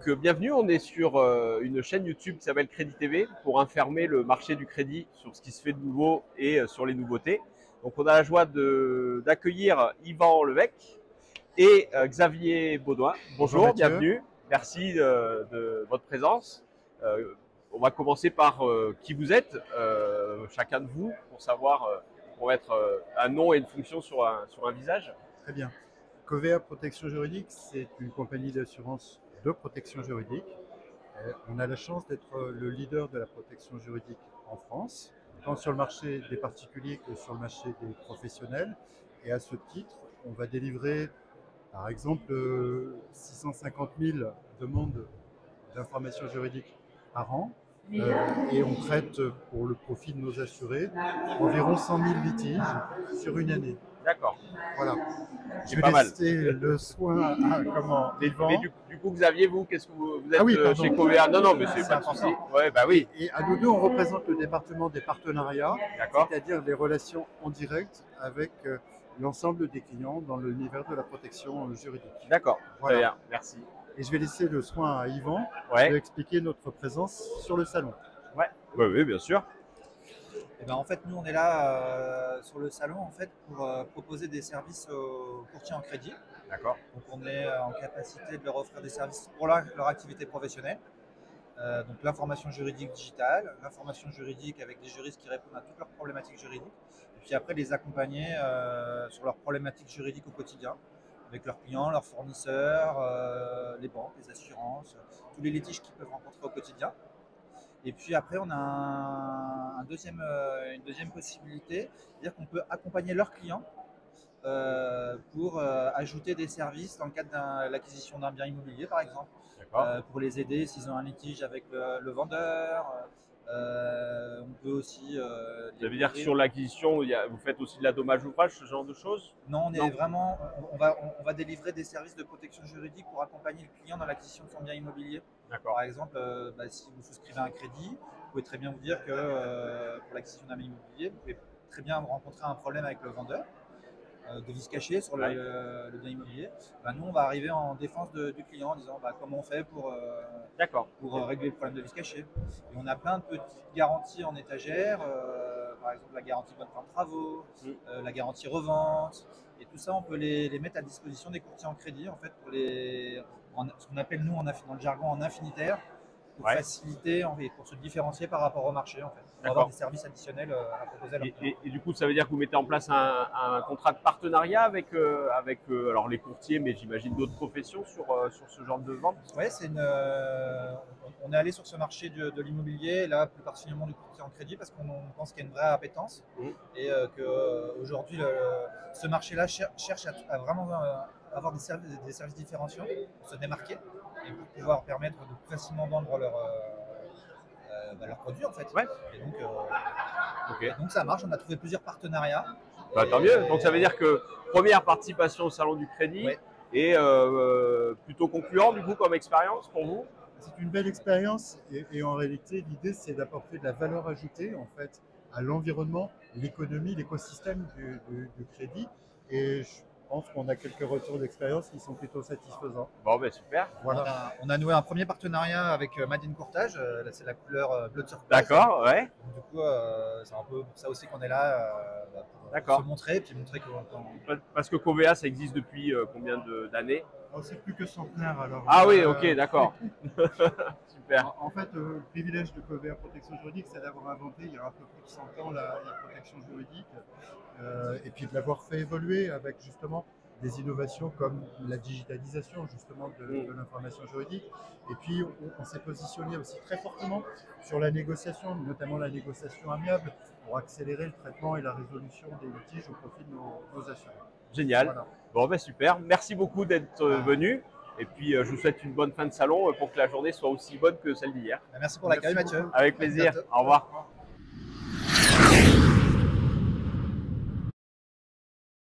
Bienvenue, on est sur une chaîne YouTube qui s'appelle Crédit TV pour informer le marché du crédit sur ce qui se fait de nouveau et sur les nouveautés. Donc on a la joie d'accueillir Yvan Levesque et Xavier Baudouin. Bonjour, bienvenue, merci de votre présence. On va commencer par qui vous êtes, chacun de vous, pour savoir, pour mettre un nom et une fonction sur un visage. Très bien. Covea Protection Juridique, c'est une compagnie d'assurance de protection juridique. On a la chance d'être le leader de la protection juridique en France, tant sur le marché des particuliers que sur le marché des professionnels. Et à ce titre, on va délivrer, par exemple, 650 000 demandes d'informations juridiques par an. Et on traite, pour le profit de nos assurés, environ 100 000 litiges sur une année. D'accord. Voilà. C'est Je vais pas mal. laisser le soin à Yvan. Mais du coup, Xavier, vous, qu'est-ce que vous êtes oui, chez Covea? Non, non, mais c'est pas de important. souci. Ouais, bah oui. Et à nous deux, on représente le département des partenariats, D'accord. c'est-à-dire les relations en direct avec l'ensemble des clients dans l'univers de la protection juridique. D'accord. Voilà. Très bien, merci. Et je vais laisser le soin à Yvan Ouais. d'expliquer notre présence sur le salon. Ouais. Oui, oui, bien sûr. Et ben en fait, nous, on est là sur le salon en fait, pour proposer des services aux courtiers en crédit. D'accord. Donc, on est en capacité de leur offrir des services pour leur activité professionnelle. Donc, l'information juridique digitale, l'information juridique avec des juristes qui répondent à toutes leurs problématiques juridiques. Et puis après, les accompagner sur leurs problématiques juridiques au quotidien, avec leurs clients, leurs fournisseurs, les banques, les assurances, tous les litiges qu'ils peuvent rencontrer au quotidien. Et puis après, on a une deuxième possibilité, c'est-à-dire qu'on peut accompagner leurs clients pour ajouter des services dans le cadre de l'acquisition d'un bien immobilier, par exemple, pour les aider s'ils ont un litige avec le vendeur. On peut aussi. Ça veut dire que sur l'acquisition, vous faites aussi de la dommage ouvrage, ce genre de choses? Non, on est vraiment. On va délivrer des services de protection juridique pour accompagner le client dans l'acquisition de son bien immobilier. Par exemple, si vous souscrivez un crédit, vous pouvez très bien vous dire que pour l'acquisition d'un bien immobilier, vous pouvez très bien rencontrer un problème avec le vendeur de vice caché sur le bien immobilier. Nous, on va arriver en défense du client en disant comment on fait pour régler le problème de vice caché. Et on a plein de petites garanties en étagère, par exemple la garantie bonne fin de travaux, la garantie revente. Et tout ça, on peut les mettre à disposition des courtiers en crédit en fait, pour ce qu'on appelle nous dans le jargon en infinitaire, pour faciliter et pour se différencier par rapport au marché en fait, pour avoir des services additionnels à proposer à leurs clients. Et du coup, ça veut dire que vous mettez en place un contrat de partenariat avec alors les courtiers, mais j'imagine d'autres professions sur ce genre de vente? Oui, on est allé sur ce marché de l'immobilier, là plus particulièrement du courtier en crédit, parce qu'on pense qu'il y a une vraie appétence et qu'aujourd'hui ce marché-là cherche à vraiment avoir des services différenciants pour se démarquer et pour pouvoir permettre de plus facilement vendre leurs produits en fait. Ouais. Et donc ça marche, on a trouvé plusieurs partenariats. Tant mieux. Donc ça veut dire que première participation au salon du crédit et plutôt concluant du coup comme expérience pour vous? C'est une belle expérience et en réalité l'idée c'est d'apporter de la valeur ajoutée en fait à l'environnement, l'économie, l'écosystème du crédit, et je pense qu'on a quelques retours d'expérience qui sont plutôt satisfaisants. Bon ben super. Voilà. On a noué un premier partenariat avec Madine Courtage, là c'est la couleur bleu de turquoise. D'accord, ouais. Donc, du coup c'est un peu pour ça aussi qu'on est là, pour se montrer, puis montrer que... Parce que Covea ça existe depuis combien d'années? C'est plus que centenaire alors. Ah oui, ok, d'accord. Super. En fait, le privilège de Covea Protection Juridique, c'est d'avoir inventé il y a un peu plus de 100 ans la protection juridique et puis de l'avoir fait évoluer avec justement des innovations comme la digitalisation justement de l'information juridique. Et puis on s'est positionné aussi très fortement sur la négociation, notamment la négociation amiable, pour accélérer le traitement et la résolution des litiges au profit de nos assurés. Génial. Voilà. Bon ben super. Merci beaucoup d'être venu. Et puis je vous souhaite une bonne fin de salon pour que la journée soit aussi bonne que celle d'hier. Merci pour l'accueil Mathieu. Avec plaisir. Au revoir.